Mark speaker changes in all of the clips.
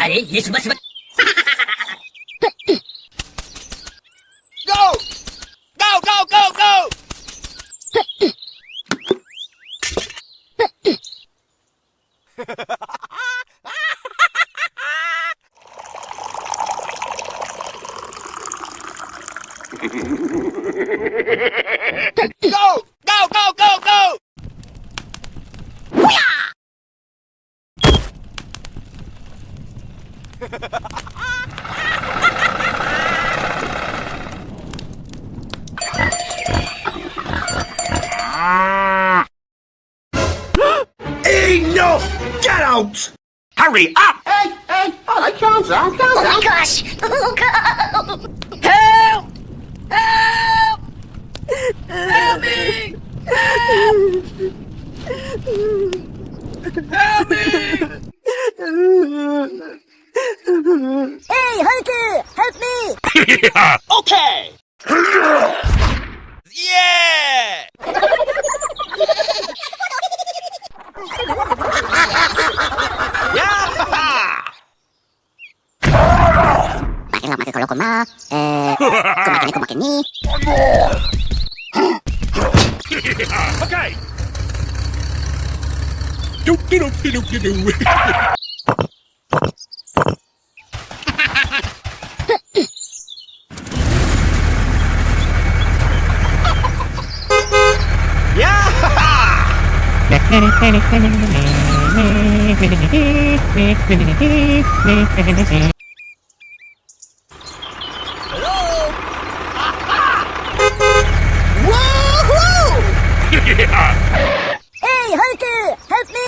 Speaker 1: अरे ये सुबह सुबह
Speaker 2: Go! Go, go, go, go! Go! Go, go, go, go!
Speaker 3: Enough! Get out! Hurry up!
Speaker 4: Hey, hey, all right, calm down, calm
Speaker 1: Oh
Speaker 4: down.
Speaker 1: my gosh! Oh God! Help! Help! Help me! Help me! Hey, Hunter! Help me!
Speaker 2: Okay! Yeah! Yeah!
Speaker 1: Makin kalau koma, kumakin ni.
Speaker 3: Okay! Do.
Speaker 2: Hello? Woohoo!
Speaker 1: Hey, Hunter! Help me!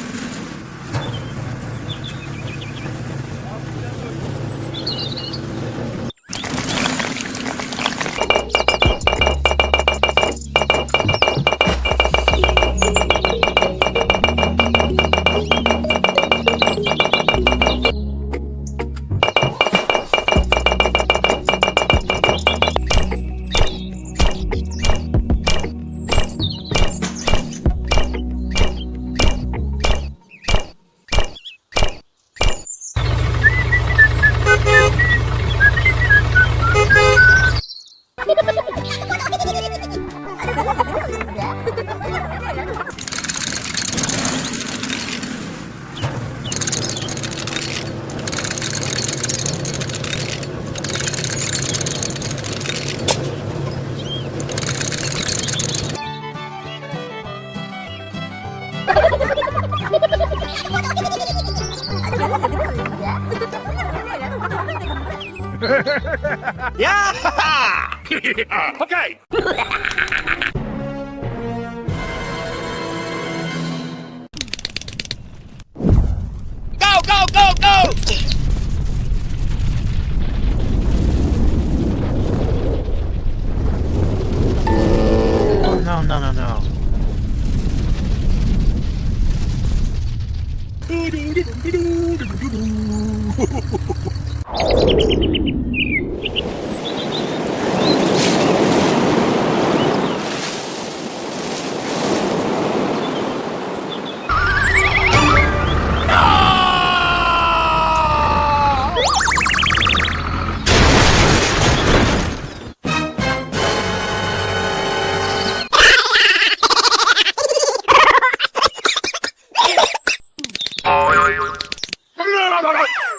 Speaker 2: Yeah!
Speaker 3: Okay!
Speaker 2: Go, go, go, go!
Speaker 3: Oh, no.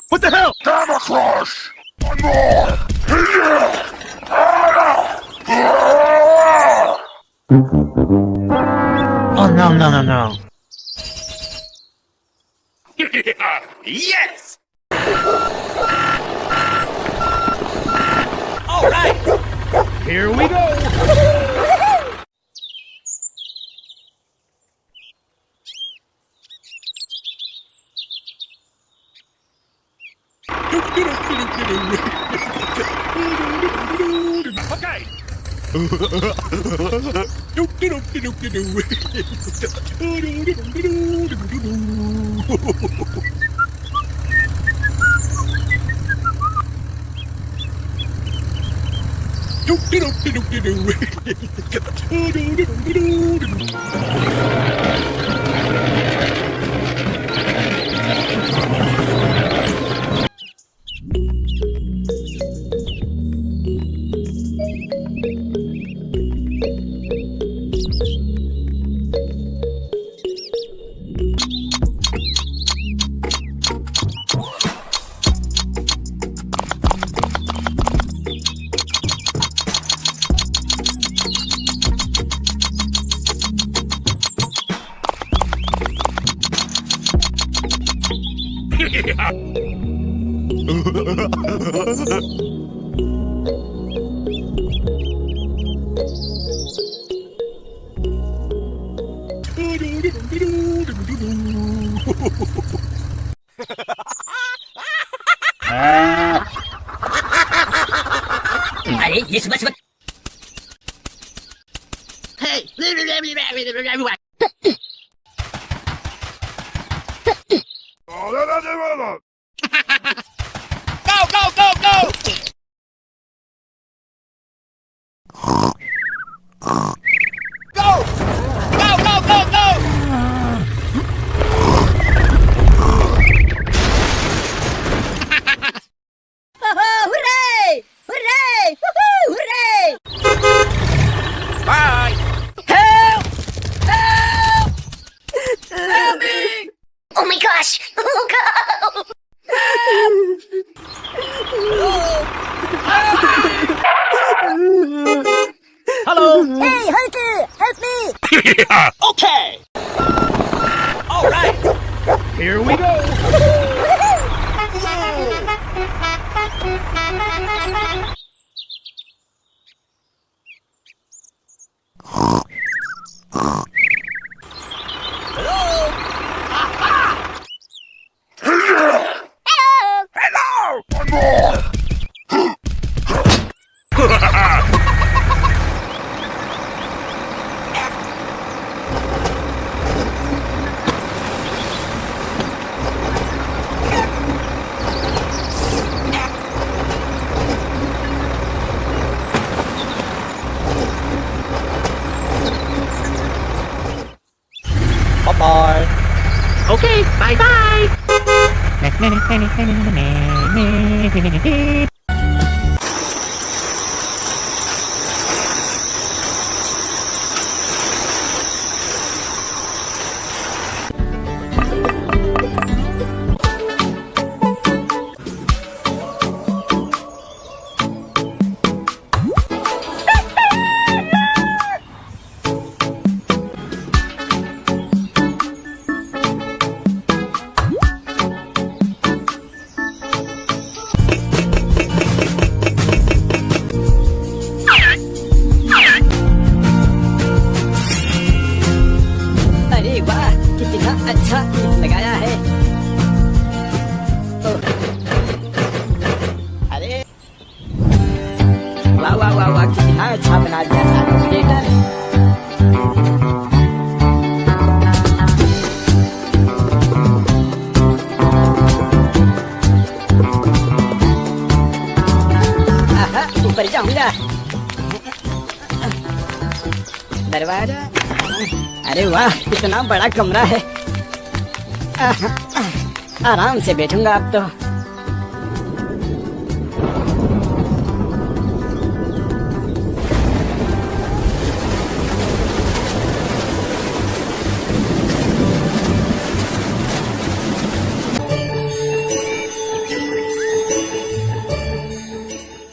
Speaker 3: What the hell? Camera crash! One more! Oh, no.
Speaker 2: Yes! All right!
Speaker 3: Here we go! Okay!
Speaker 1: अरे ये सुबह सुबह
Speaker 2: Hey! Go, go, go, go! Go! Go, go, go, go!
Speaker 1: hooray! Hooray! Woohoo! Hooray!
Speaker 2: Bye!
Speaker 1: Help! Help! Help me! Oh my gosh! Oh god!
Speaker 2: Hello!
Speaker 1: Hey, Hulk! Help me!
Speaker 2: Okay! Alright! Here we go! Bye-bye.
Speaker 4: Okay, bye-bye.
Speaker 1: अरे वाह कितना अच्छा लगाया है अरे वाह वाह वाह वाह कितना अच्छा बना दिया सानो बेटा ने आहा, ऊपर जाऊंगा दरवाजा अरे वाह कितना बड़ा कमरा है आराम से बैठूंगा अब तो